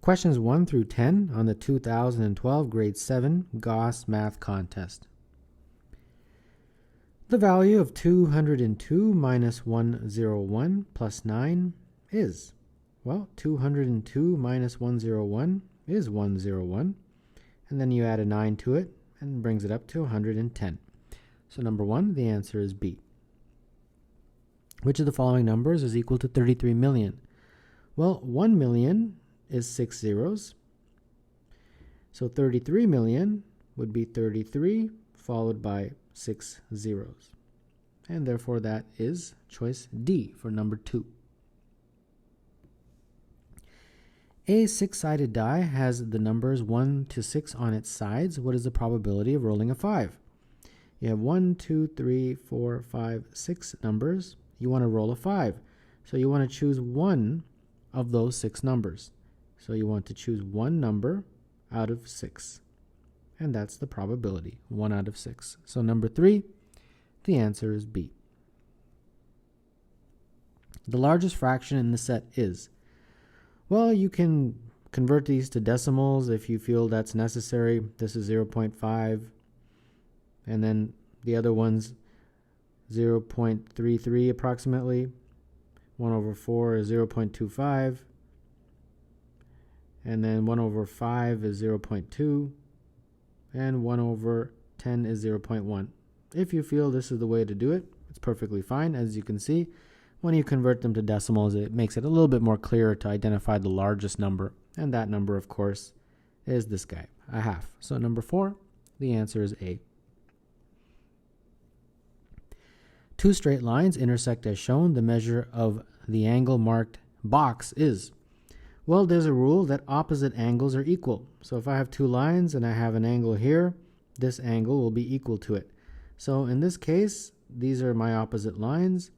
Questions 1 through 10 on the 2012 Grade 7 Gauss Math Contest. The value of 202 minus 101 plus 9 is, well, 202 minus 101 is 101, and then you add a 9 to it and brings it up to 110. So number 1, the answer is B. Which of the following numbers is equal to 33 million? Well, 1 million is 6 zeros. So 33 million would be 33 followed by 6 zeros. And therefore that is choice D for number 2. A 6-sided die has the numbers 1 to 6 on its sides. What is the probability of rolling a 5? You have 1, 2, 3, 4, 5, 6 numbers. You want to roll a 5. So you want to choose one of those 6 numbers. So you want to choose one number out of 6. And that's the probability, 1 out of 6. So number 3, the answer is B. The largest fraction in the set is, well, you can convert these to decimals if you feel that's necessary. This is 0.5, and then the other one's 0.33 approximately. 1 over 4 is 0.25, and then 1 over 5 is 0.2, and 1 over 10 is 0.1. If you feel this is the way to do it, it's perfectly fine. As you can see, when you convert them to decimals, it makes it a little bit more clear to identify the largest number, and that number, of course, is this guy, a half. So number 4, the answer is A. 2 straight lines intersect as shown. The measure of the angle marked box is, well, there's a rule that opposite angles are equal. So if I have 2 lines and I have an angle here, this angle will be equal to it. So in this case, these are my opposite lines.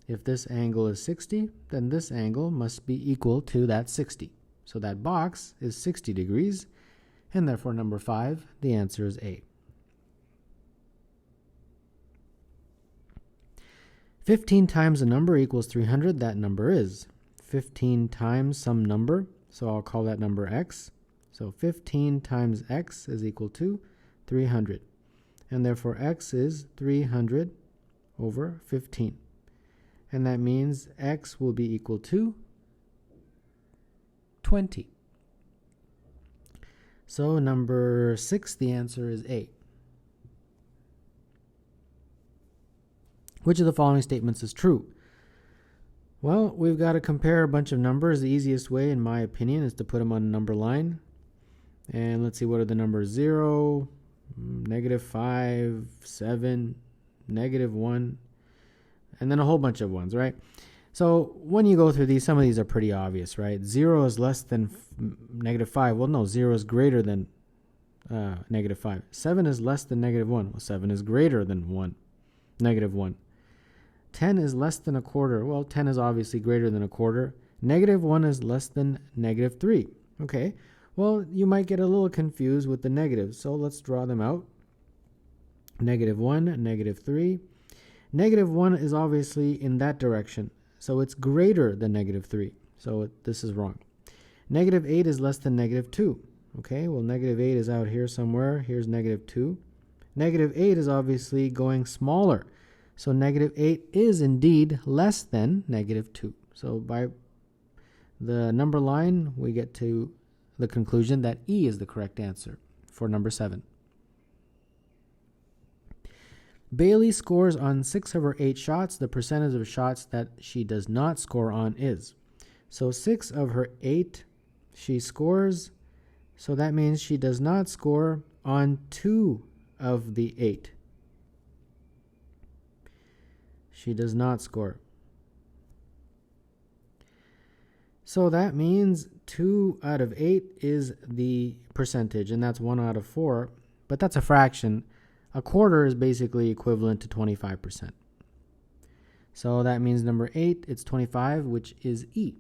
If this angle is 60, then this angle must be equal to that 60. So that box is 60 degrees, and therefore number 5, the answer is A. 15 times a number equals 300. That number is 15 times some number, so I'll call that number x. So 15 times x is equal to 300. And therefore x is 300 over 15. And that means x will be equal to 20. So number 6, the answer is A. Which of the following statements is true? Well, we've got to compare a bunch of numbers. The easiest way, in my opinion, is to put them on a number line. And let's see, what are the numbers? 0, -5, 7, -1, and then a whole bunch of ones, right? So when you go through these, some of these are pretty obvious, right? 0 is less than -5. Well, no, 0 is greater than -5. 7 is less than -1. Well, 7 is greater than -1. 10 is less than a quarter. Well, 10 is obviously greater than a quarter. -1 is less than -3. Okay, well, you might get a little confused with the negatives, so let's draw them out. -1, -3. -1 is obviously in that direction, so it's greater than -3. So this is wrong. -8 is less than -2. Okay, well, -8 is out here somewhere. Here's -2. -8 is obviously going smaller. So -8 is indeed less than -2. So by the number line, we get to the conclusion that E is the correct answer for number 7. Bailey scores on 6 of her 8 shots. The percentage of shots that she does not score on is. So 6 of her 8 she scores. So that means she does not score on 2 of the 8. She does not score. So that means 2 out of 8 is the percentage, and that's 1 out of 4. But that's a fraction. A quarter is basically equivalent to 25%. So that means number 8, it's 25, which is E.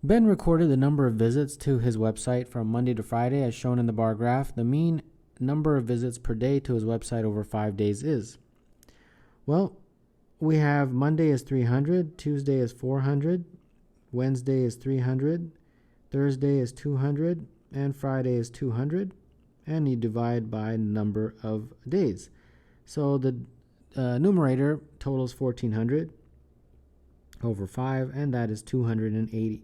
Ben recorded the number of visits to his website from Monday to Friday as shown in the bar graph. The mean number of visits per day to his website over 5 days is. Well, we have Monday is 300, Tuesday is 400, Wednesday is 300, Thursday is 200, and Friday is 200, and you divide by number of days. So the numerator totals 1400 over 5, and that is 280.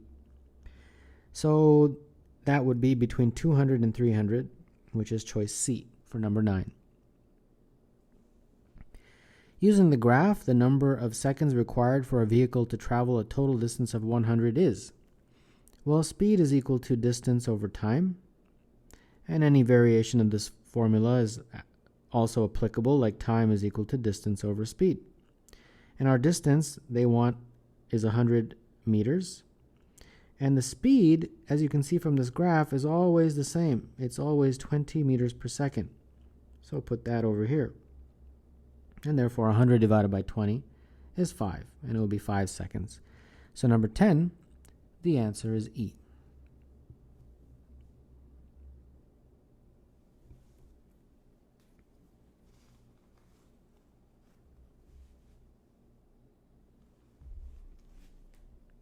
So that would be between 200 and 300, which is choice C for number 9. Using the graph, the number of seconds required for a vehicle to travel a total distance of 100 is, well, speed is equal to distance over time, and any variation of this formula is also applicable, like time is equal to distance over speed. And our distance they want is 100 meters, and the speed, as you can see from this graph, is always the same. It's always 20 meters per second. So put that over here. And therefore 100 divided by 20 is 5, and it will be 5 seconds. So number 10, the answer is E.